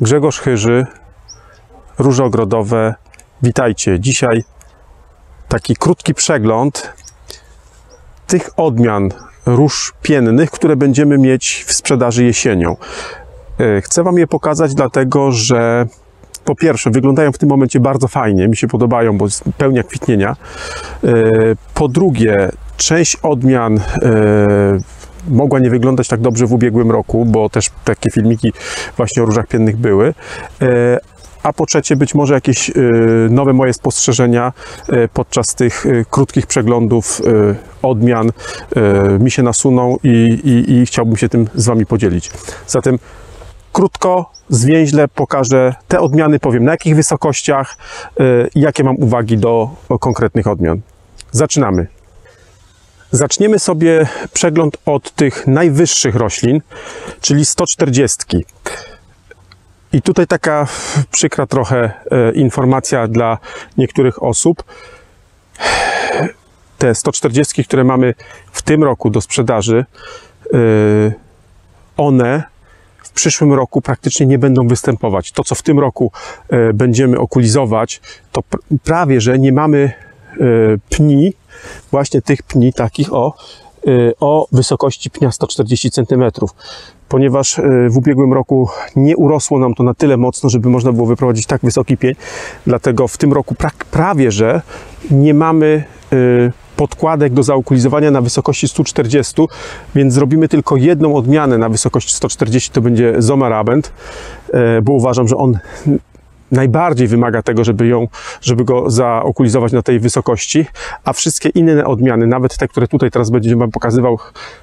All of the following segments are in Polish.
Grzegorz Chyży, Róże Ogrodowe. Witajcie. Dzisiaj taki krótki przegląd tych odmian róż piennych, które będziemy mieć w sprzedaży jesienią. Chcę Wam je pokazać, dlatego że po pierwsze wyglądają w tym momencie bardzo fajnie, mi się podobają, bo jest pełnia kwitnienia. Po drugie, część odmian mogła nie wyglądać tak dobrze w ubiegłym roku, bo też takie filmiki właśnie o różach piennych były. A po trzecie, być może jakieś nowe moje spostrzeżenia podczas tych krótkich przeglądów odmian mi się nasuną i chciałbym się tym z Wami podzielić. Zatem krótko, zwięźle pokażę te odmiany, powiem na jakich wysokościach i jakie mam uwagi do konkretnych odmian. Zaczynamy. Zaczniemy sobie przegląd od tych najwyższych roślin, czyli 140. I tutaj taka przykra trochę informacja dla niektórych osób. Te 140, które mamy w tym roku do sprzedaży, one w przyszłym roku praktycznie nie będą występować. To, co w tym roku będziemy okulizować, to prawie, że nie mamy pni, właśnie tych pni takich o wysokości pnia 140 cm. Ponieważ w ubiegłym roku nie urosło nam to na tyle mocno, żeby można było wyprowadzić tak wysoki pień, dlatego w tym roku prawie, że nie mamy podkładek do zaokulizowania na wysokości 140, więc zrobimy tylko jedną odmianę na wysokości 140, to będzie Zomerabend, bo uważam, że on najbardziej wymaga tego, żeby go zaokulizować na tej wysokości, a wszystkie inne odmiany, nawet te, które tutaj teraz będę Wam pokazywał,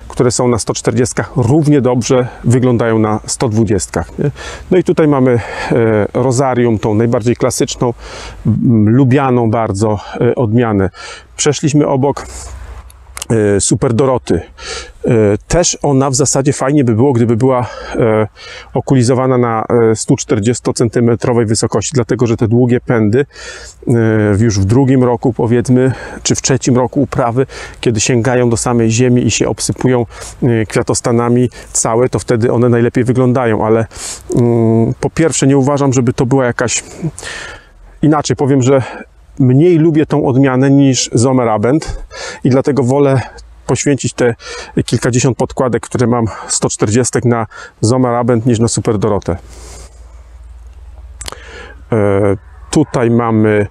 które są na 140, równie dobrze wyglądają na 120. Nie? No i tutaj mamy Rosarium, tą najbardziej klasyczną, lubianą bardzo odmianę. Przeszliśmy obok Super Doroty. Też ona w zasadzie fajnie by było, gdyby była okulizowana na 140 cm wysokości, dlatego że te długie pędy już w drugim roku, powiedzmy, czy w trzecim roku uprawy, kiedy sięgają do samej ziemi i się obsypują kwiatostanami całe, to wtedy one najlepiej wyglądają, ale po pierwsze nie uważam, żeby to była jakaś... Inaczej powiem, że mniej lubię tą odmianę niż Zomerabend i dlatego wolę poświęcić te kilkadziesiąt podkładek, które mam 140 na Zomerabend niż na Super Dorotę. Tutaj mamy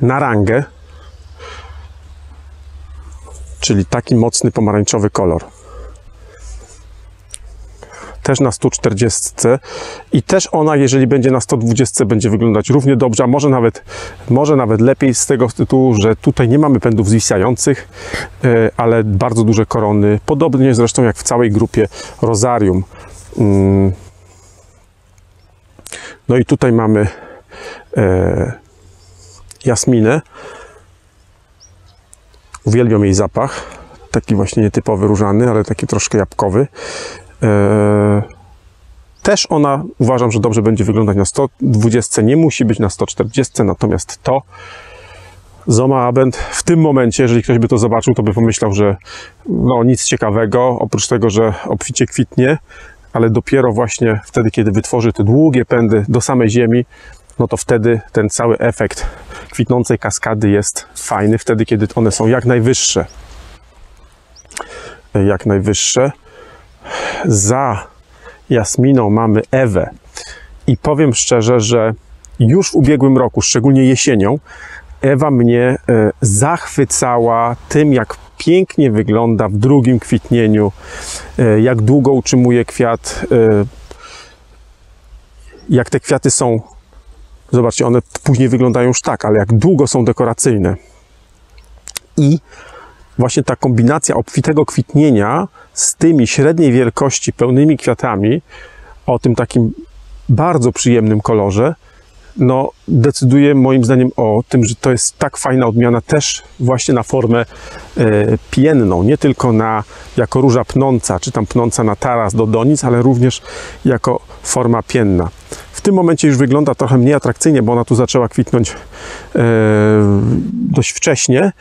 Narangę, czyli taki mocny pomarańczowy kolor. Też na 140 i też ona, jeżeli będzie na 120, będzie wyglądać równie dobrze, a może nawet lepiej z tego tytułu, że tutaj nie mamy pędów zwisających, ale bardzo duże korony, podobnie zresztą jak w całej grupie Rosarium. No i tutaj mamy Jasminę. Uwielbiam jej zapach, taki właśnie nietypowy różany, ale taki troszkę jabłkowy. Też ona, uważam, że dobrze będzie wyglądać na 120, nie musi być na 140, natomiast to Zomerabend w tym momencie, jeżeli ktoś by to zobaczył, to by pomyślał, że no nic ciekawego, oprócz tego, że obficie kwitnie, ale dopiero właśnie wtedy, kiedy wytworzy te długie pędy do samej ziemi, no to wtedy ten cały efekt kwitnącej kaskady jest fajny, wtedy, kiedy one są jak najwyższe. Jak najwyższe. Za Jasminą mamy Ewę i powiem szczerze, że już w ubiegłym roku, szczególnie jesienią, Ewa mnie zachwycała tym, jak pięknie wygląda w drugim kwitnieniu, jak długo utrzymuje kwiat, jak te kwiaty są, zobaczcie, one później wyglądają już tak, ale jak długo są dekoracyjne. I właśnie ta kombinacja obfitego kwitnienia z tymi średniej wielkości pełnymi kwiatami o tym takim bardzo przyjemnym kolorze, no decyduje moim zdaniem o tym, że to jest tak fajna odmiana też właśnie na formę pienną, nie tylko jako róża pnąca, czy tam pnąca na taras do donic, ale również jako forma pienna. W tym momencie już wygląda trochę mniej atrakcyjnie, bo ona tu zaczęła kwitnąć dość wcześnie.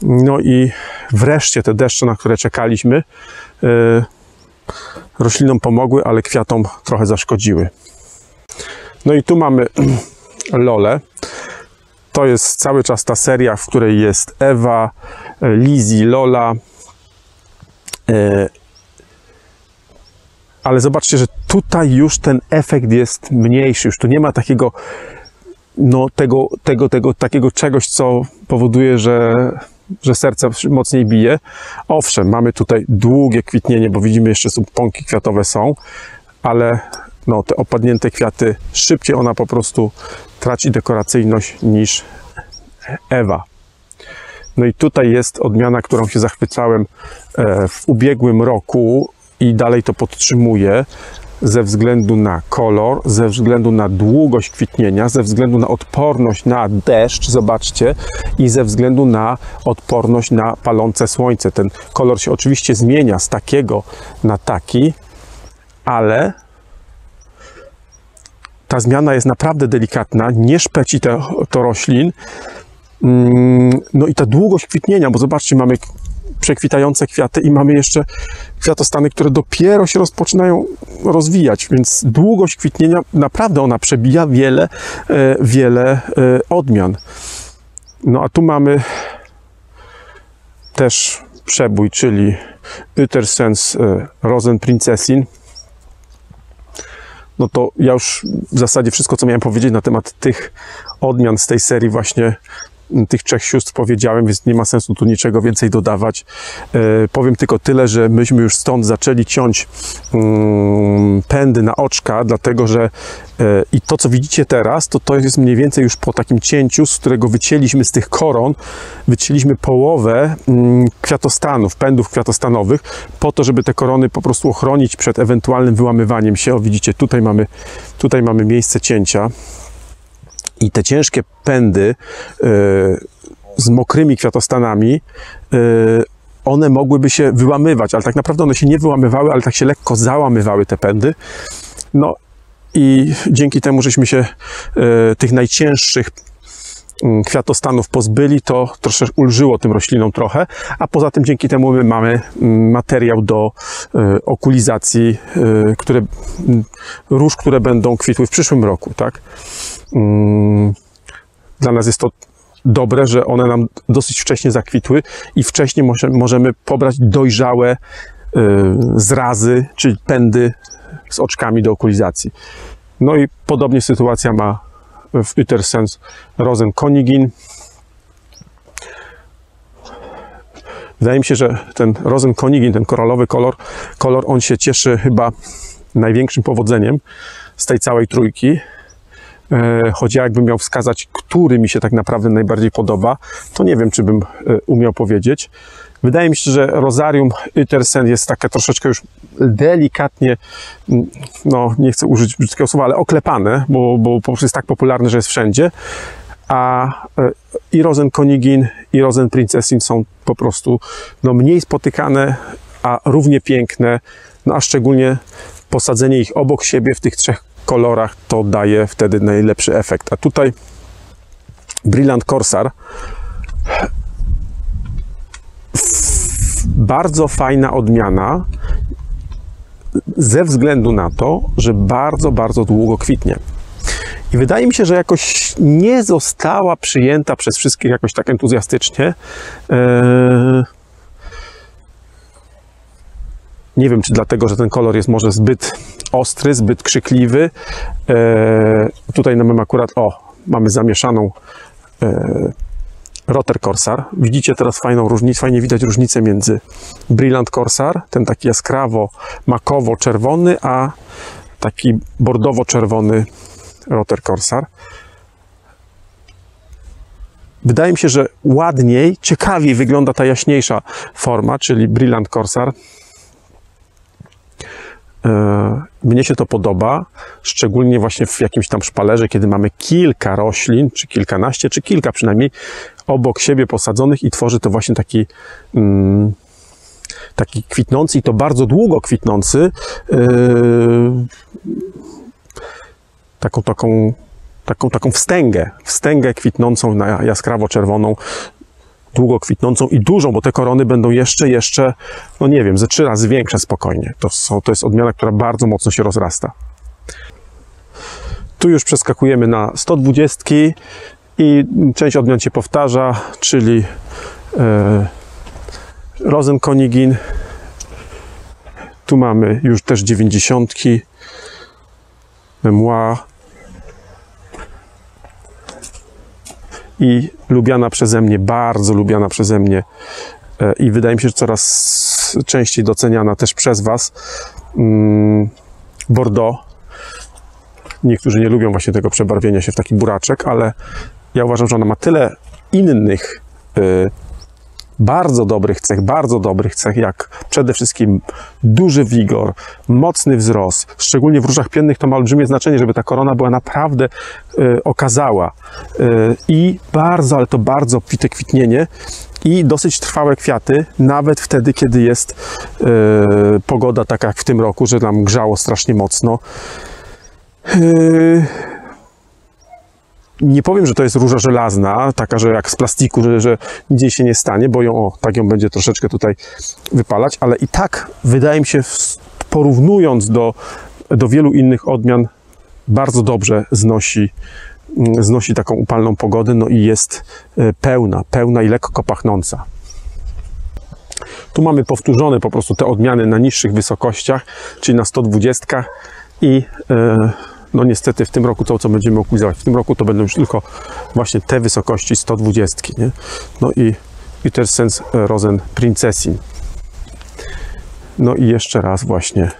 No i wreszcie te deszcze, na które czekaliśmy, roślinom pomogły, ale kwiatom trochę zaszkodziły. No i tu mamy Lolę. To jest cały czas ta seria, w której jest Ewa, Lizzie, Lola. Ale zobaczcie, że tutaj już ten efekt jest mniejszy. Już tu nie ma takiego, no, takiego czegoś, co powoduje, że serce mocniej bije. Owszem, mamy tutaj długie kwitnienie, bo widzimy, jeszcze pąki kwiatowe są, ale no, te opadnięte kwiaty, szybciej ona po prostu traci dekoracyjność niż Ewa. No i tutaj jest odmiana, którą się zachwycałem w ubiegłym roku i dalej to podtrzymuję ze względu na kolor, ze względu na długość kwitnienia, ze względu na odporność na deszcz, zobaczcie, i ze względu na odporność na palące słońce. Ten kolor się oczywiście zmienia z takiego na taki, ale ta zmiana jest naprawdę delikatna, nie szpeci to roślin. No i ta długość kwitnienia, bo zobaczcie, mamy przekwitające kwiaty i mamy jeszcze kwiatostany, które dopiero się rozpoczynają rozwijać, więc długość kwitnienia, naprawdę ona przebija wiele odmian. No a tu mamy też przebój, czyli Utersens Rosenprinzessin. No to ja już w zasadzie wszystko, co miałem powiedzieć na temat tych odmian z tej serii właśnie tych trzech sióstr powiedziałem, więc nie ma sensu tu niczego więcej dodawać. Powiem tylko tyle, że myśmy już stąd zaczęli ciąć pędy na oczka, dlatego że i to, co widzicie teraz, to jest mniej więcej już po takim cięciu, z którego wycięliśmy z tych koron, wycięliśmy połowę kwiatostanów, pędów kwiatostanowych, po to, żeby te korony po prostu ochronić przed ewentualnym wyłamywaniem się. O, widzicie, tutaj mamy miejsce cięcia. I te ciężkie pędy z mokrymi kwiatostanami, one mogłyby się wyłamywać, ale tak naprawdę one się nie wyłamywały, ale tak się lekko załamywały te pędy. No i dzięki temu, żeśmy się tych najcięższych kwiatostanów pozbyli, to troszeczkę ulżyło tym roślinom trochę, a poza tym dzięki temu my mamy materiał do okulizacji róż, które będą kwitły w przyszłym roku, tak? Dla nas jest to dobre, że one nam dosyć wcześnie zakwitły i wcześniej możemy pobrać dojrzałe zrazy, czyli pędy z oczkami do okulizacji. No i podobnie sytuacja ma w Utersens Rosenkonigin. Wydaje mi się, że ten Rosenkonigin, ten koralowy kolor, on się cieszy chyba największym powodzeniem z tej całej trójki. Choć ja jakbym miał wskazać, który mi się tak naprawdę najbardziej podoba, to nie wiem, czy bym umiał powiedzieć. Wydaje mi się, że Rosarium Utersens jest takie troszeczkę już delikatnie, no nie chcę użyć brzydkiego słowa, ale oklepane, bo po prostu jest tak popularne, że jest wszędzie. A i Rosenkonigin, i Rosenprinzessin są po prostu no, mniej spotykane, a równie piękne, no a szczególnie posadzenie ich obok siebie w tych trzech kolorach to daje wtedy najlepszy efekt. A tutaj Brilliant Corsair, bardzo fajna odmiana ze względu na to, że bardzo długo kwitnie. I wydaje mi się, że jakoś nie została przyjęta przez wszystkich jakoś tak entuzjastycznie. Nie wiem, czy dlatego, że ten kolor jest może zbyt ostry, zbyt krzykliwy. Tutaj mamy akurat, mamy zamieszaną Roter Corsair. Widzicie teraz fajną różnicę, fajnie widać różnicę między Brilliant Corsair, ten taki jaskrawo makowo-czerwony, a taki bordowo-czerwony Roter Corsair. Wydaje mi się, że ładniej, ciekawiej wygląda ta jaśniejsza forma, czyli Brilliant Corsair. Mnie się to podoba, szczególnie właśnie w jakimś tam szpalerze, kiedy mamy kilka roślin, czy kilkanaście, czy kilka przynajmniej, obok siebie posadzonych i tworzy to właśnie taki kwitnący i to bardzo długo kwitnący, taką wstęgę kwitnącą na jaskrawo czerwoną. długo kwitnącą i dużą, bo te korony będą jeszcze, no nie wiem, ze 3 razy większe spokojnie. To jest odmiana, która bardzo mocno się rozrasta. Tu już przeskakujemy na 120 i część odmian się powtarza, czyli Rosenkonigin. Tu mamy już też 90, Memoir i lubiana przeze mnie, bardzo lubiana przeze mnie i wydaje mi się, że coraz częściej doceniana też przez Was, Bordeaux. Niektórzy nie lubią właśnie tego przebarwienia się w taki buraczek, ale ja uważam, że ona ma tyle innych bardzo dobrych cech, jak przede wszystkim duży wigor, mocny wzrost, szczególnie w różach piennych to ma olbrzymie znaczenie, żeby ta korona była naprawdę okazała i bardzo, ale to bardzo obfite kwitnienie i dosyć trwałe kwiaty, nawet wtedy, kiedy jest pogoda taka jak w tym roku, że nam grzało strasznie mocno. Nie powiem, że to jest róża żelazna, taka, że jak z plastiku, że nic jej się nie stanie, bo tak ją będzie troszeczkę tutaj wypalać, ale i tak wydaje mi się, porównując do wielu innych odmian, bardzo dobrze znosi taką upalną pogodę, no i jest pełna i lekko pachnąca. Tu mamy powtórzone po prostu te odmiany na niższych wysokościach, czyli na 120 i no niestety w tym roku to, co będziemy okulizować, w tym roku to będą już tylko właśnie te wysokości 120, nie? No i Uetersens Rosen Prinzessin. No i jeszcze raz właśnie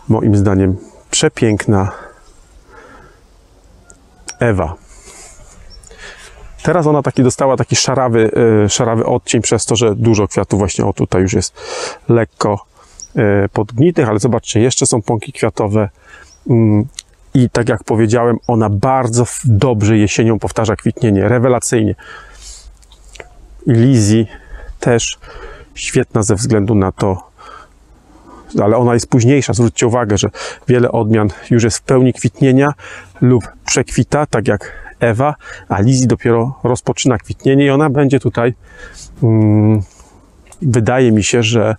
moim zdaniem przepiękna Ewa. Teraz ona dostała taki szarawy odcień przez to, że dużo kwiatów właśnie tutaj już jest lekko podgnitych, ale zobaczcie, jeszcze są pąki kwiatowe i tak jak powiedziałem, ona bardzo dobrze jesienią powtarza kwitnienie, rewelacyjnie. I Lizzie też świetna ze względu na to, ale ona jest późniejsza. Zwróćcie uwagę, że wiele odmian już jest w pełni kwitnienia lub przekwita, tak jak Ewa, a Lizzie dopiero rozpoczyna kwitnienie i ona będzie tutaj, wydaje mi się, że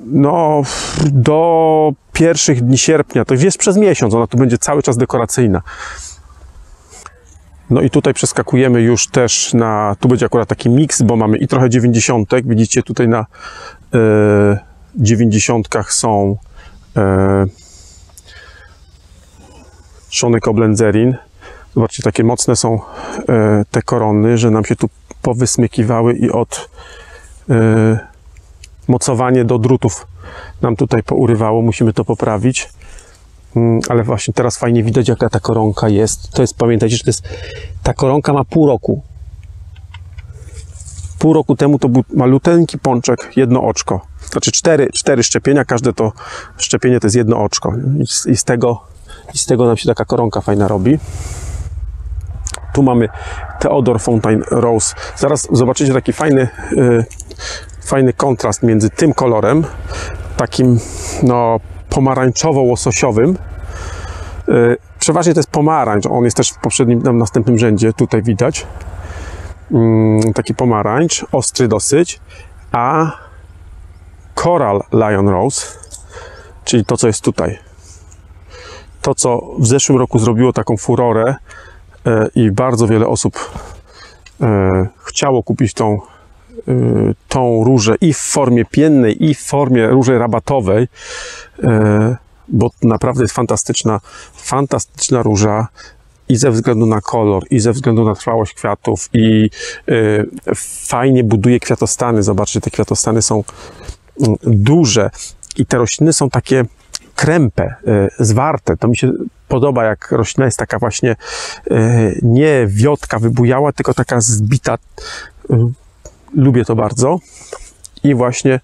no, do pierwszych dni sierpnia, to jest przez miesiąc, ona tu będzie cały czas dekoracyjna. No i tutaj przeskakujemy już też tu będzie akurat taki miks, bo mamy i trochę 90, widzicie tutaj na 90 są Szony Koblenzerin. Zobaczcie, takie mocne są te korony, że nam się tu powysmykiwały i od mocowanie do drutów nam tutaj pourywało, musimy to poprawić, ale właśnie teraz fajnie widać, jaka ta koronka jest. To jest, pamiętajcie, że ta koronka ma pół roku. Pół roku temu to był maluteńki pączek, jedno oczko. Znaczy cztery szczepienia, każde to szczepienie to jest jedno oczko. I z tego nam się taka koronka fajna robi. Tu mamy Theodor Fountain Rose. Zaraz zobaczycie taki fajny kontrast między tym kolorem, takim no, pomarańczowo-łososiowym. Przeważnie to jest pomarańcz, on jest też w następnym rzędzie, tutaj widać. Taki pomarańcz, ostry dosyć, a Coral Lion Rose, czyli to, co jest tutaj. To, co w zeszłym roku zrobiło taką furorę i bardzo wiele osób chciało kupić tą różę i w formie piennej, i w formie róży rabatowej, bo naprawdę jest fantastyczna róża i ze względu na kolor, i ze względu na trwałość kwiatów i fajnie buduje kwiatostany. Zobaczcie, te kwiatostany są duże i te rośliny są takie krępe, zwarte. To mi się podoba, jak roślina jest taka właśnie nie wiotka, wybujała, tylko taka zbita. Lubię to bardzo. I właśnie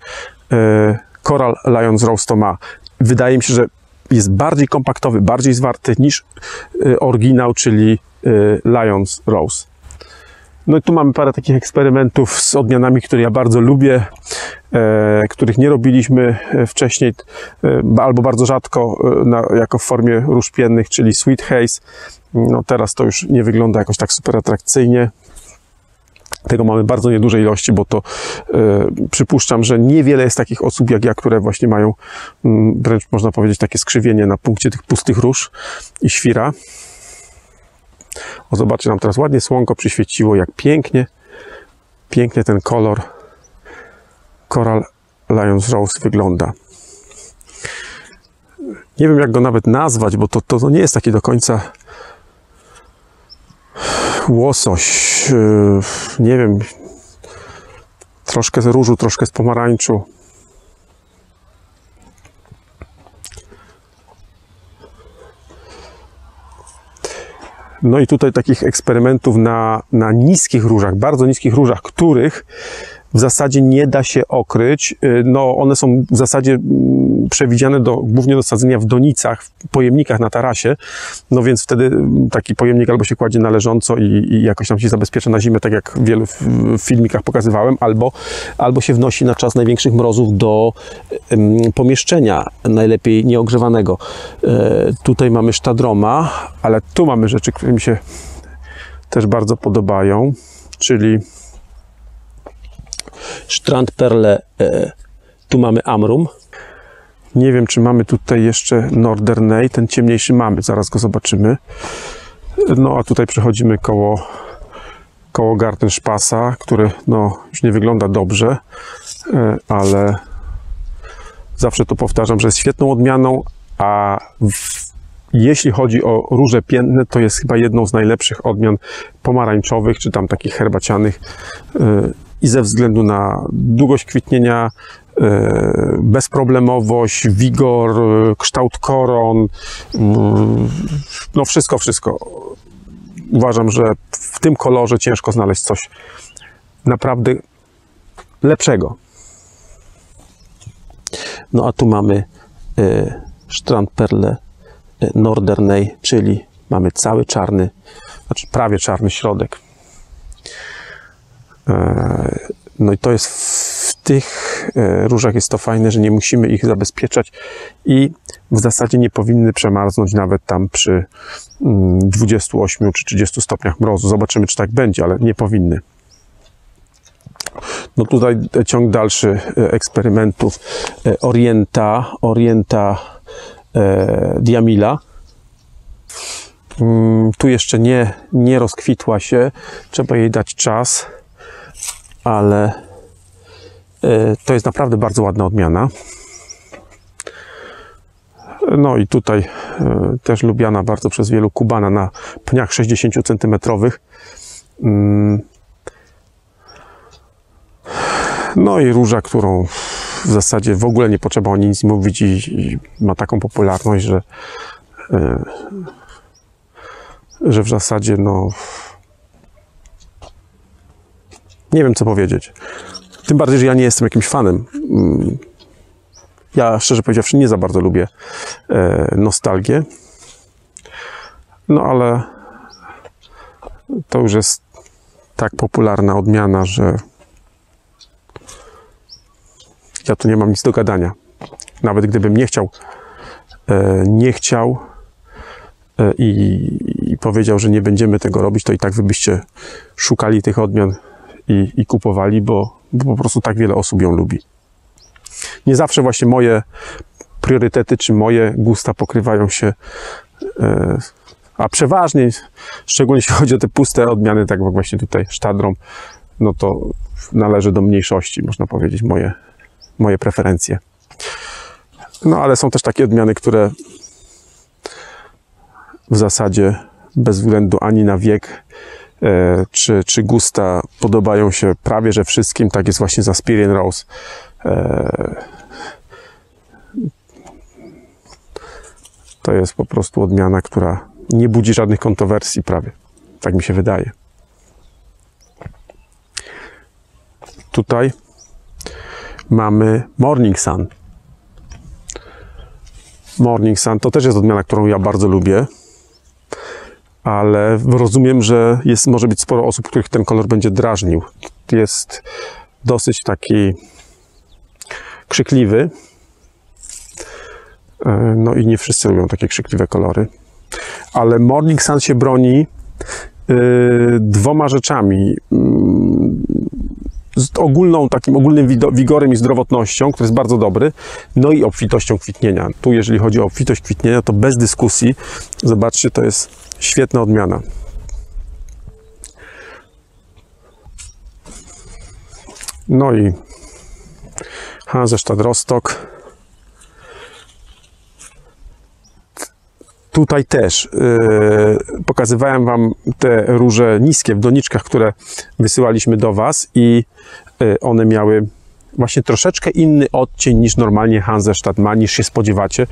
Coral Lions Rose to ma. Wydaje mi się, że jest bardziej kompaktowy, bardziej zwarty niż oryginał, czyli Lions Rose. No i tu mamy parę takich eksperymentów z odmianami, które ja bardzo lubię, których nie robiliśmy wcześniej, albo bardzo rzadko jako w formie róż piennych, czyli Sweet Haze. No teraz to już nie wygląda jakoś tak super atrakcyjnie. Tego mamy bardzo nieduże ilości, bo to przypuszczam, że niewiele jest takich osób jak ja, które właśnie mają wręcz można powiedzieć takie skrzywienie na punkcie tych pustych róż i świra. O, zobaczcie, nam teraz ładnie słonko przyświeciło, jak pięknie ten kolor Coral Lions Rose wygląda. Nie wiem, jak go nawet nazwać, bo to nie jest taki do końca łosoś. Nie wiem, troszkę z różu, troszkę z pomarańczu. No i tutaj takich eksperymentów na niskich różach, bardzo niskich różach, których w zasadzie nie da się okryć. No, one są w zasadzie przewidziane głównie do sadzenia w donicach, w pojemnikach na tarasie. No więc wtedy taki pojemnik albo się kładzie na leżąco i jakoś tam się zabezpiecza na zimę, tak jak w wielu filmikach pokazywałem, albo się wnosi na czas największych mrozów do pomieszczenia, najlepiej nieogrzewanego. Tutaj mamy sztadroma, ale tu mamy rzeczy, które mi się też bardzo podobają, czyli Strandperle, tu mamy Amrum. Nie wiem, czy mamy tutaj jeszcze Norderney, ten ciemniejszy mamy, zaraz go zobaczymy. No a tutaj przechodzimy koło Gartenspasa, który no już nie wygląda dobrze, ale zawsze to powtarzam, że jest świetną odmianą, a jeśli chodzi o róże pienne, to jest chyba jedną z najlepszych odmian pomarańczowych, czy tam takich herbacianych, i ze względu na długość kwitnienia, bezproblemowość, wigor, kształt koron, no wszystko. Uważam, że w tym kolorze ciężko znaleźć coś naprawdę lepszego. No a tu mamy Strandperle Norderney, czyli mamy cały czarny, znaczy prawie czarny środek. No i to jest w tych różach jest to fajne, że nie musimy ich zabezpieczać i w zasadzie nie powinny przemarznąć nawet tam przy 28 czy 30 stopniach mrozu. Zobaczymy, czy tak będzie, ale nie powinny. No tutaj ciąg dalszy eksperymentów Orienta Diamila. Tu jeszcze nie rozkwitła się, trzeba jej dać czas, ale to jest naprawdę bardzo ładna odmiana. No i tutaj też lubiana bardzo przez wielu Kubana na pniach 60 cm. No i róża, którą w zasadzie w ogóle nie potrzeba o niej nic mówić i ma taką popularność, że w zasadzie no nie wiem, co powiedzieć. Tym bardziej, że ja nie jestem jakimś fanem. Ja, szczerze powiedziawszy, nie za bardzo lubię nostalgię. No ale to już jest tak popularna odmiana, że ja tu nie mam nic do gadania. Nawet gdybym nie chciał i powiedział, że nie będziemy tego robić, to i tak wy byście szukali tych odmian i kupowali, bo po prostu tak wiele osób ją lubi. Nie zawsze właśnie moje priorytety czy moje gusta pokrywają się, a przeważnie, szczególnie jeśli chodzi o te puste odmiany, tak jak właśnie tutaj Stadrom, no to należy do mniejszości, można powiedzieć, moje preferencje. No ale są też takie odmiany, które w zasadzie bez względu ani na wiek czy gusta podobają się prawie że wszystkim. Tak jest właśnie z Aspirian Rose. To jest po prostu odmiana, która nie budzi żadnych kontrowersji prawie. Tak mi się wydaje. Tutaj mamy Morning Sun. Morning Sun to też jest odmiana, którą ja bardzo lubię. ale rozumiem, że może być sporo osób, których ten kolor będzie drażnił. Jest dosyć taki krzykliwy. No i nie wszyscy lubią takie krzykliwe kolory. Ale Morning Sun się broni dwoma rzeczami. Z takim ogólnym wigorem i zdrowotnością, który jest bardzo dobry, no i obfitością kwitnienia. Tu, jeżeli chodzi o obfitość kwitnienia, to bez dyskusji, zobaczcie, to jest świetna odmiana. No i Hansestadt Rostock. Tutaj też pokazywałem Wam te róże niskie w doniczkach, które wysyłaliśmy do Was i one miały właśnie troszeczkę inny odcień niż normalnie Hansestadt ma, niż się spodziewacie.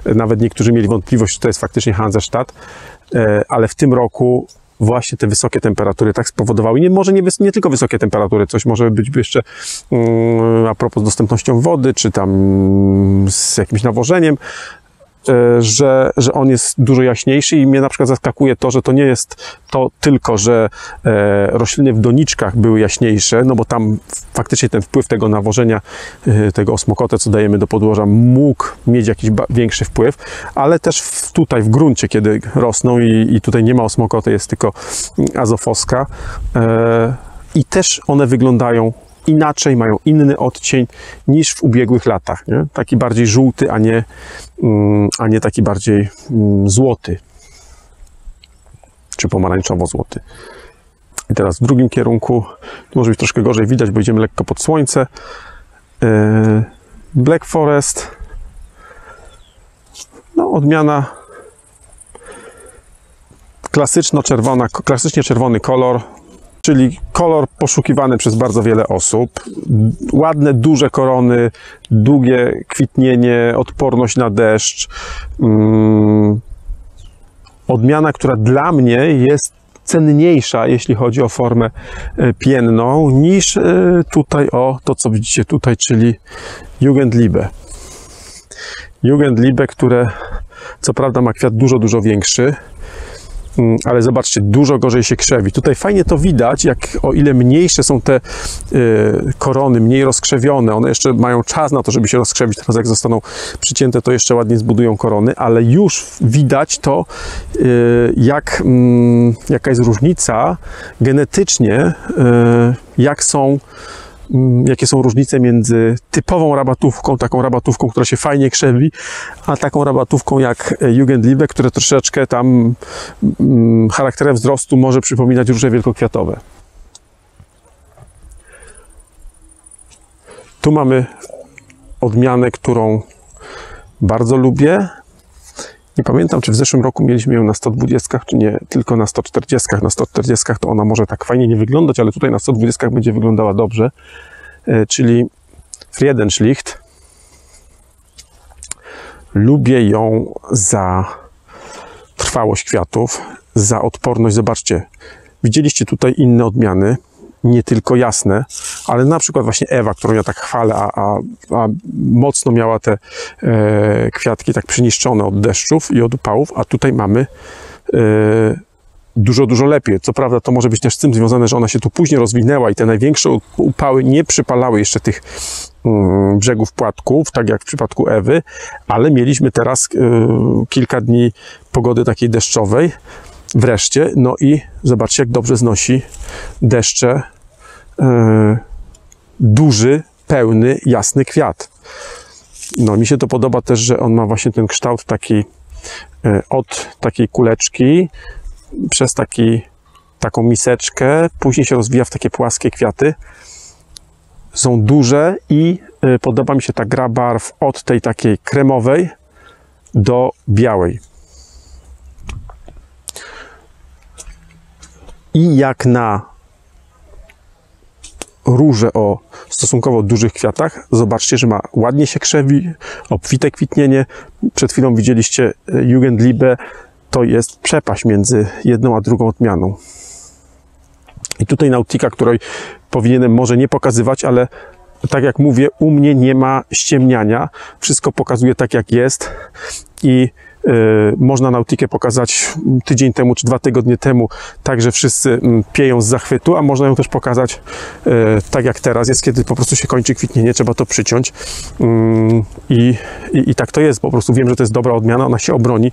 Nawet niektórzy mieli wątpliwość, czy to jest faktycznie Hansestadt, ale w tym roku właśnie te wysokie temperatury tak spowodowały. Może nie tylko wysokie temperatury, coś może być jeszcze a propos z dostępnością wody, czy tam z jakimś nawożeniem, że on jest dużo jaśniejszy i mnie na przykład zaskakuje to, że to nie jest to tylko, że rośliny w doniczkach były jaśniejsze, no bo tam faktycznie ten wpływ tego nawożenia, tego osmokotę, co dajemy do podłoża, mógł mieć jakiś większy wpływ, ale też tutaj w gruncie, kiedy rosną i tutaj nie ma osmokoty, jest tylko azofoska i też one wyglądają inaczej, mają inny odcień niż w ubiegłych latach, nie? Taki bardziej żółty, a nie taki bardziej złoty, czy pomarańczowo-złoty. I teraz w drugim kierunku, tu może być troszkę gorzej widać, bo idziemy lekko pod słońce. Black Forest, no odmiana klasycznie czerwony kolor, czyli kolor poszukiwany przez bardzo wiele osób. Ładne, duże korony, długie kwitnienie, odporność na deszcz. Odmiana, która dla mnie jest cenniejsza, jeśli chodzi o formę pienną, niż tutaj to, co widzicie tutaj, czyli Jugendliebe. Jugendliebe, które co prawda ma kwiat dużo większy, ale zobaczcie, dużo gorzej się krzewi. Tutaj fajnie to widać, o ile mniejsze są te korony, mniej rozkrzewione. One jeszcze mają czas na to, żeby się rozkrzewić. Teraz jak zostaną przycięte, to jeszcze ładnie zbudują korony, ale już widać to, jaka jest różnica genetycznie, jakie są różnice między typową rabatówką, taką rabatówką, która się fajnie krzewi, a taką rabatówką jak Jugendliebe, które troszeczkę tam charakterem wzrostu może przypominać róże wielkokwiatowe. Tu mamy odmianę, którą bardzo lubię. Nie pamiętam, czy w zeszłym roku mieliśmy ją na 120, czy nie, tylko na 140. Na 140 to ona może tak fajnie nie wyglądać, ale tutaj na 120 będzie wyglądała dobrze. Czyli Friedenschlicht. Lubię ją za trwałość kwiatów, za odporność. Zobaczcie, widzieliście tutaj inne odmiany, nie tylko jasne, ale na przykład właśnie Ewa, którą ja tak chwalę, a mocno miała te kwiatki tak przyniszczone od deszczów i od upałów, a tutaj mamy dużo lepiej. Co prawda to może być też z tym związane, że ona się tu później rozwinęła i te największe upały nie przypalały jeszcze tych brzegów płatków, tak jak w przypadku Ewy, ale mieliśmy teraz kilka dni pogody takiej deszczowej wreszcie, no i zobaczcie, jak dobrze znosi deszcze duży, pełny, jasny kwiat. No mi się to podoba też, że on ma właśnie ten kształt taki od takiej kuleczki przez taką miseczkę, później się rozwija w takie płaskie kwiaty. Są duże i podoba mi się ta gra barw od tej takiej kremowej do białej. I jak na róże o stosunkowo dużych kwiatach, zobaczcie, że ma ładnie się krzewi, obfite kwitnienie. Przed chwilą widzieliście Jugendliebe, to jest przepaść między jedną a drugą odmianą. I tutaj Nautica, której powinienem może nie pokazywać, ale tak jak mówię, u mnie nie ma ściemniania. Wszystko pokazuje tak, jak jest i Można Nautikę pokazać tydzień temu czy 2 tygodnie temu, tak, że wszyscy pieją z zachwytu, a można ją też pokazać tak jak teraz jest, kiedy po prostu się kończy kwitnienie, trzeba to przyciąć. I tak to jest, po prostu wiem, że to jest dobra odmiana, ona się obroni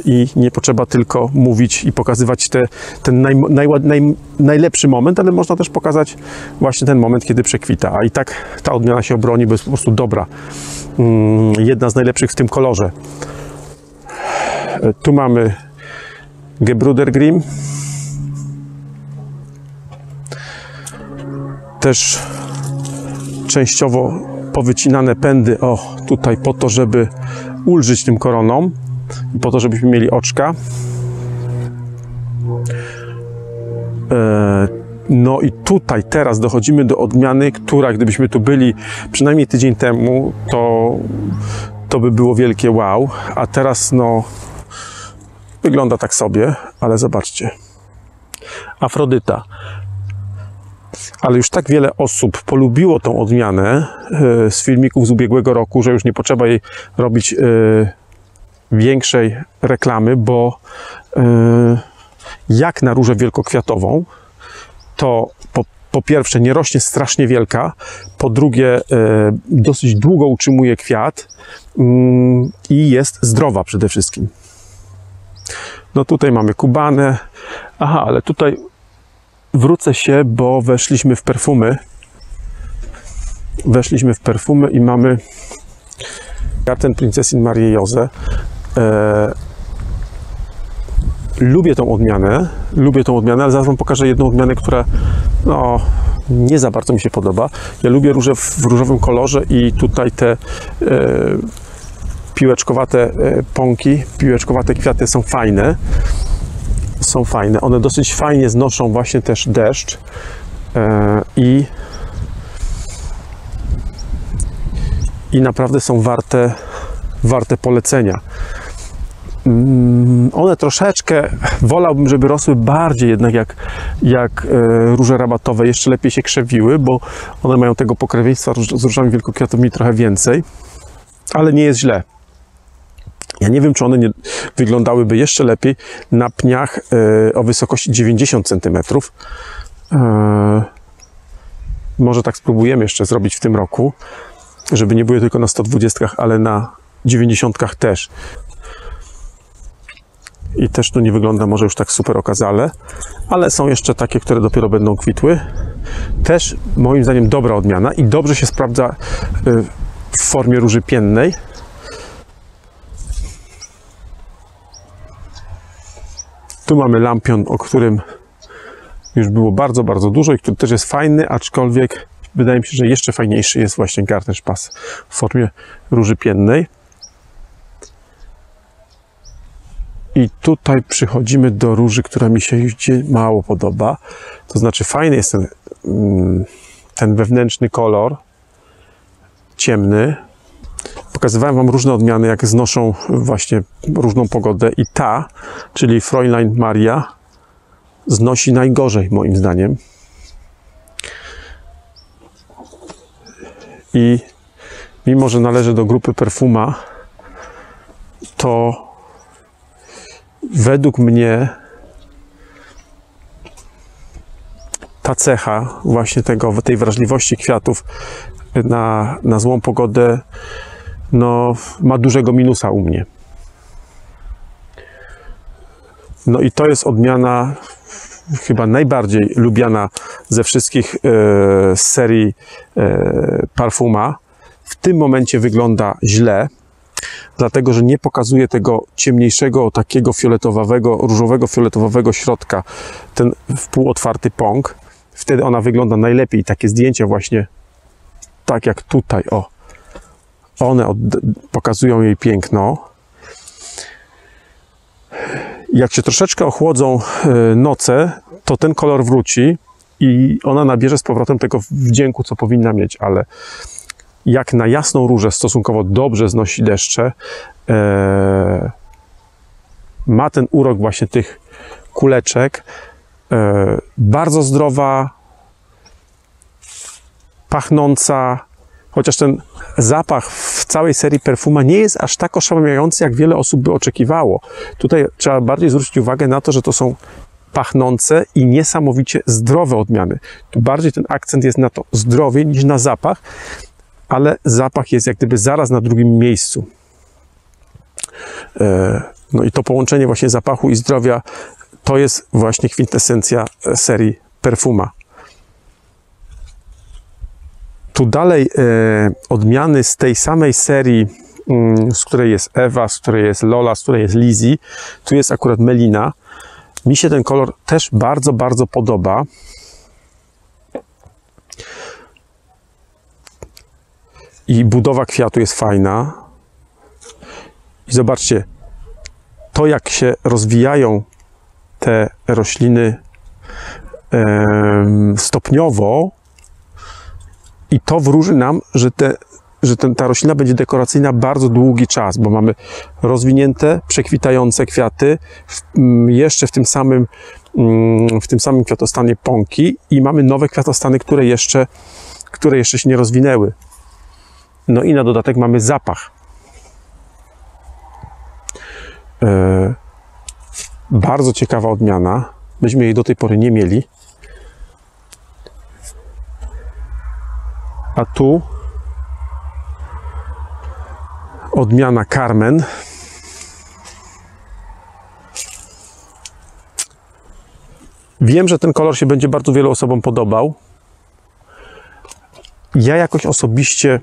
i nie potrzeba tylko mówić i pokazywać ten najlepszy moment, ale można też pokazać właśnie ten moment, kiedy przekwita, a i tak ta odmiana się obroni, bo jest po prostu dobra. Jedna z najlepszych w tym kolorze. Tu mamy Gebruder Grimm. Też częściowo powycinane pędy, o tutaj po to, żeby ulżyć tym koronom i po to, żebyśmy mieli oczka. No i tutaj teraz dochodzimy do odmiany, która gdybyśmy tu byli przynajmniej tydzień temu, to by było wielkie wow, a teraz no wygląda tak sobie, ale zobaczcie. Afrodyta. Ale już tak wiele osób polubiło tą odmianę z filmików z ubiegłego roku, że już nie potrzeba jej robić większej reklamy, bo jak na różę wielkokwiatową, to po pierwsze nie rośnie strasznie wielka, po drugie dosyć długo utrzymuje kwiat i jest zdrowa przede wszystkim. No tutaj mamy kubanę. Aha, ale tutaj wrócę się, bo weszliśmy w perfumy. Weszliśmy w perfumy i mamy Garten Prinzessin Marie Jose. Lubię tą odmianę, ale zaraz wam pokażę jedną odmianę, która no, nie za bardzo mi się podoba. Ja lubię róże w różowym kolorze i tutaj te piłeczkowate pąki, piłeczkowate kwiaty są fajne. One dosyć fajnie znoszą właśnie też deszcz i naprawdę są warte polecenia. One troszeczkę, wolałbym, żeby rosły bardziej jednak jak róże rabatowe, jeszcze lepiej się krzewiły, bo one mają tego pokrewieństwa z różami wielkokwiatowymi trochę więcej, ale nie jest źle. Ja nie wiem, czy one nie wyglądałyby jeszcze lepiej na pniach o wysokości 90 cm. Może tak spróbujemy jeszcze zrobić w tym roku, żeby nie były tylko na 120, ale na 90 też. I też to nie wygląda może już tak super okazale, ale są jeszcze takie, które dopiero będą kwitły. Też moim zdaniem dobra odmiana i dobrze się sprawdza w formie róży piennej. Tu mamy lampion, o którym już było bardzo, bardzo dużo i który też jest fajny, aczkolwiek wydaje mi się, że jeszcze fajniejszy jest właśnie Gartenspatz w formie róży piennej. I tutaj przychodzimy do róży, która mi się już mało podoba. To znaczy fajny jest ten wewnętrzny kolor, ciemny. Pokazywałem wam różne odmiany, jak znoszą właśnie różną pogodę i ta, czyli Fräulein Maria, znosi najgorzej moim zdaniem. I mimo, że należy do grupy perfuma, to według mnie ta cecha właśnie tej wrażliwości kwiatów na złą pogodę no, ma dużego minusa u mnie. No i to jest odmiana chyba najbardziej lubiana ze wszystkich z serii Parfuma. W tym momencie wygląda źle, dlatego że nie pokazuje tego ciemniejszego, takiego fioletowego, różowego fioletowego środka, ten wpółotwarty pąk. Wtedy ona wygląda najlepiej. Takie zdjęcia właśnie tak jak tutaj, o. One pokazują jej piękno. Jak się troszeczkę ochłodzą noce, to ten kolor wróci i ona nabierze z powrotem tego wdzięku, co powinna mieć, ale jak na jasną różę stosunkowo dobrze znosi deszcze, ma ten urok właśnie tych kuleczek, bardzo zdrowa, pachnąca, chociaż ten zapach w całej serii Perfuma nie jest aż tak oszałamiający, jak wiele osób by oczekiwało. Tutaj trzeba bardziej zwrócić uwagę na to, że to są pachnące i niesamowicie zdrowe odmiany. Tu bardziej ten akcent jest na to zdrowie niż na zapach, ale zapach jest jak gdyby zaraz na drugim miejscu. No i to połączenie właśnie zapachu i zdrowia to jest właśnie kwintesencja serii Perfuma. Tu dalej odmiany z tej samej serii, z której jest Ewa, z której jest Lola, z której jest Lizzie. Tu jest akurat Melina. Mi się ten kolor też bardzo, bardzo podoba. I budowa kwiatu jest fajna. I zobaczcie, to jak się rozwijają te rośliny stopniowo, i to wróży nam, że ta roślina będzie dekoracyjna bardzo długi czas, bo mamy rozwinięte, przekwitające kwiaty, jeszcze w tym samym kwiatostanie pąki i mamy nowe kwiatostany, które jeszcze się nie rozwinęły. No i na dodatek mamy zapach. Bardzo ciekawa odmiana. Myśmy jej do tej pory nie mieli. A tu odmiana Carmen. Wiem, że ten kolor się będzie bardzo wielu osobom podobał. Ja jakoś osobiście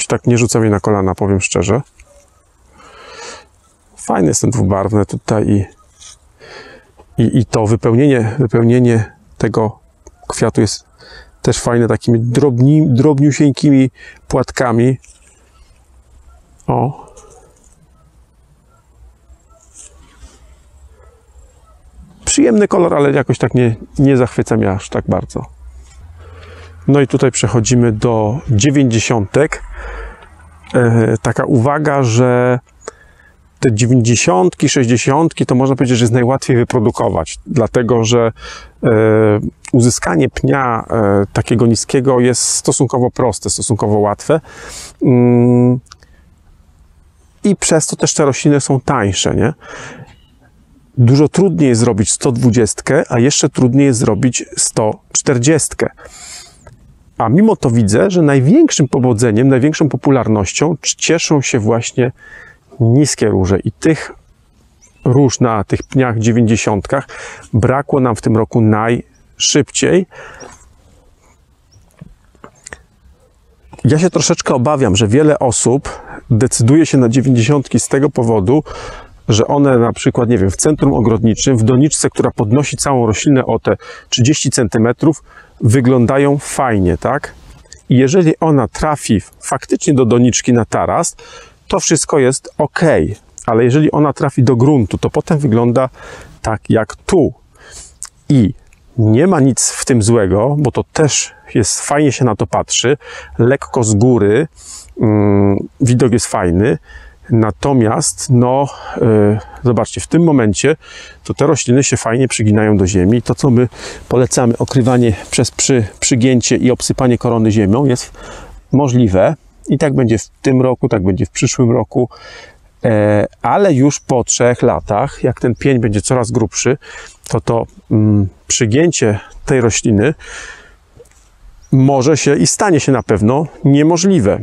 tak nie rzucam jej na kolana, powiem szczerze. Fajny jest ten dwubarwny tutaj i to wypełnienie tego kwiatu jest też fajne, takimi drobniusieńkimi płatkami. O. Przyjemny kolor, ale jakoś tak nie zachwyca mnie aż tak bardzo. No i tutaj przechodzimy do 90. Taka uwaga, że te 90, 60 to można powiedzieć, że jest najłatwiej wyprodukować, dlatego że uzyskanie pnia takiego niskiego jest stosunkowo proste, stosunkowo łatwe i przez to też te rośliny są tańsze, nie? Dużo trudniej jest zrobić 120, a jeszcze trudniej jest zrobić 140. A mimo to widzę, że największym powodzeniem, największą popularnością cieszą się właśnie niskie róże i tych róż na tych pniach 90 brakło nam w tym roku najszybciej. Ja się troszeczkę obawiam, że wiele osób decyduje się na 90 z tego powodu, że one na przykład, nie wiem, w centrum ogrodniczym, w doniczce, która podnosi całą roślinę o te 30 cm, wyglądają fajnie, tak? I jeżeli ona trafi faktycznie do doniczki na taras, to wszystko jest ok, ale jeżeli ona trafi do gruntu, to potem wygląda tak jak tu. I nie ma nic w tym złego, bo to też jest, fajnie się na to patrzy, lekko z góry, widok jest fajny, natomiast no, zobaczcie, w tym momencie to te rośliny się fajnie przyginają do ziemi. To, co my polecamy, okrywanie przez przygięcie i obsypanie korony ziemią, jest możliwe. I tak będzie w tym roku, tak będzie w przyszłym roku, ale już po 3 latach, jak ten pień będzie coraz grubszy, to przygięcie tej rośliny może się i stanie się na pewno niemożliwe.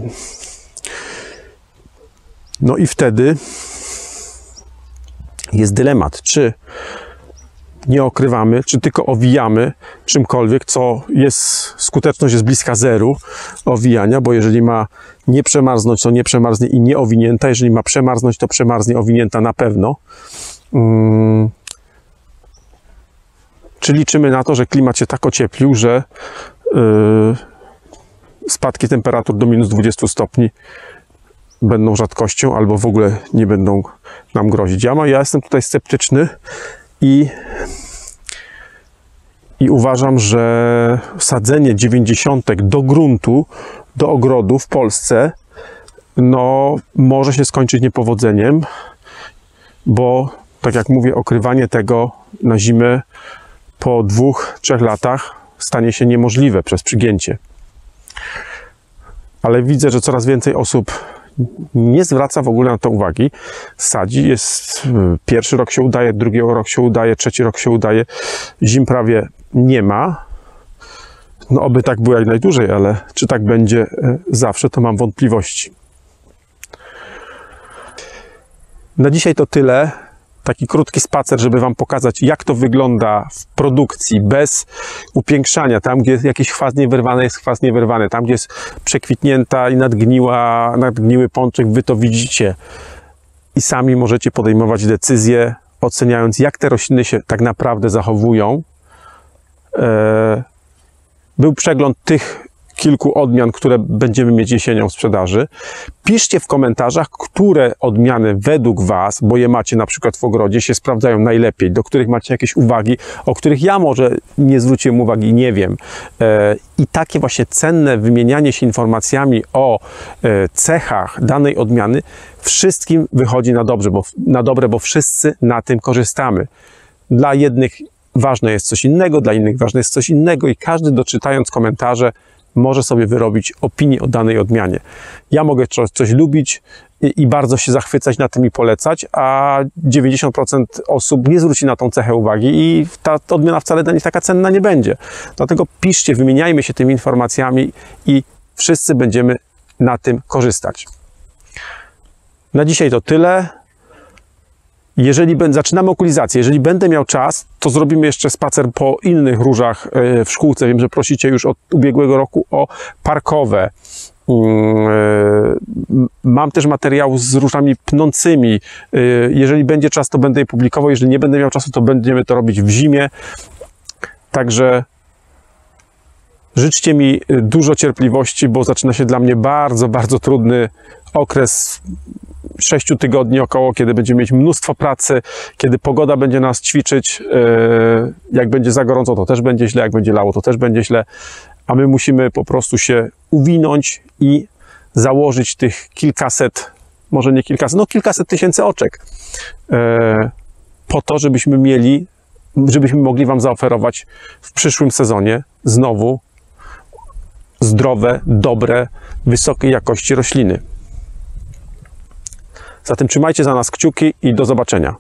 No i wtedy jest dylemat, czy nie okrywamy, czy tylko owijamy czymkolwiek, co jest, skuteczność jest bliska zeru owijania, bo jeżeli ma nie przemarznąć, to nie przemarznie i nie owinięta, jeżeli ma przemarznąć, to przemarznie owinięta na pewno. Czy liczymy na to, że klimat się tak ocieplił, że spadki temperatur do minus 20 stopni będą rzadkością, albo w ogóle nie będą nam grozić. Ja jestem tutaj sceptyczny i uważam, że sadzenie 90 do gruntu, do ogrodu w Polsce, no może się skończyć niepowodzeniem, bo tak jak mówię, okrywanie tego na zimę po 2-3 latach stanie się niemożliwe przez przygięcie. ale widzę, że coraz więcej osób nie zwraca w ogóle na to uwagi. Sadzi, pierwszy rok się udaje, drugi rok się udaje, trzeci rok się udaje, zim prawie nie ma. No oby tak było jak najdłużej, ale czy tak będzie zawsze, to mam wątpliwości. Na dzisiaj to tyle. Taki krótki spacer, żeby Wam pokazać, jak to wygląda w produkcji, bez upiększania. Tam, gdzie jakiś chwast niewyrwany, jest chwast niewyrwany. Tam, gdzie jest przekwitnięta i nadgniły pączek, Wy to widzicie. I sami możecie podejmować decyzje, oceniając, jak te rośliny się tak naprawdę zachowują. Był przegląd tych kilku odmian, które będziemy mieć jesienią w sprzedaży. Piszcie w komentarzach, które odmiany według Was, bo je macie na przykład w ogrodzie, się sprawdzają najlepiej, do których macie jakieś uwagi, o których ja może nie zwróciłem uwagi, nie wiem. I takie właśnie cenne wymienianie się informacjami o cechach danej odmiany wszystkim wychodzi na dobre, bo wszyscy na tym korzystamy. Dla jednych ważne jest coś innego, dla innych ważne jest coś innego i każdy, doczytając komentarze, może sobie wyrobić opinię o danej odmianie. Ja mogę coś lubić i bardzo się zachwycać na tym i polecać, a 90% osób nie zwróci na tą cechę uwagi i ta odmiana wcale dla nich taka cenna nie będzie. Dlatego piszcie, wymieniajmy się tymi informacjami i wszyscy będziemy na tym korzystać. Na dzisiaj to tyle. Jeżeli zaczynamy okulizację, jeżeli będę miał czas, to zrobimy jeszcze spacer po innych różach w szkółce. Wiem, że prosicie już od ubiegłego roku o parkowe. Mam też materiał z różami pnącymi. Jeżeli będzie czas, to będę je publikował. Jeżeli nie będę miał czasu, to będziemy to robić w zimie. Także życzcie mi dużo cierpliwości, bo zaczyna się dla mnie bardzo, bardzo trudny okres 6 tygodni około, kiedy będziemy mieć mnóstwo pracy, kiedy pogoda będzie nas ćwiczyć. Jak będzie za gorąco, to też będzie źle, jak będzie lało, to też będzie źle, a my musimy po prostu się uwinąć i założyć tych kilkaset, może nie kilkaset, no kilkaset tysięcy oczek po to, żebyśmy mogli Wam zaoferować w przyszłym sezonie znowu zdrowe, dobre, wysokiej jakości rośliny. Zatem trzymajcie za nas kciuki i do zobaczenia.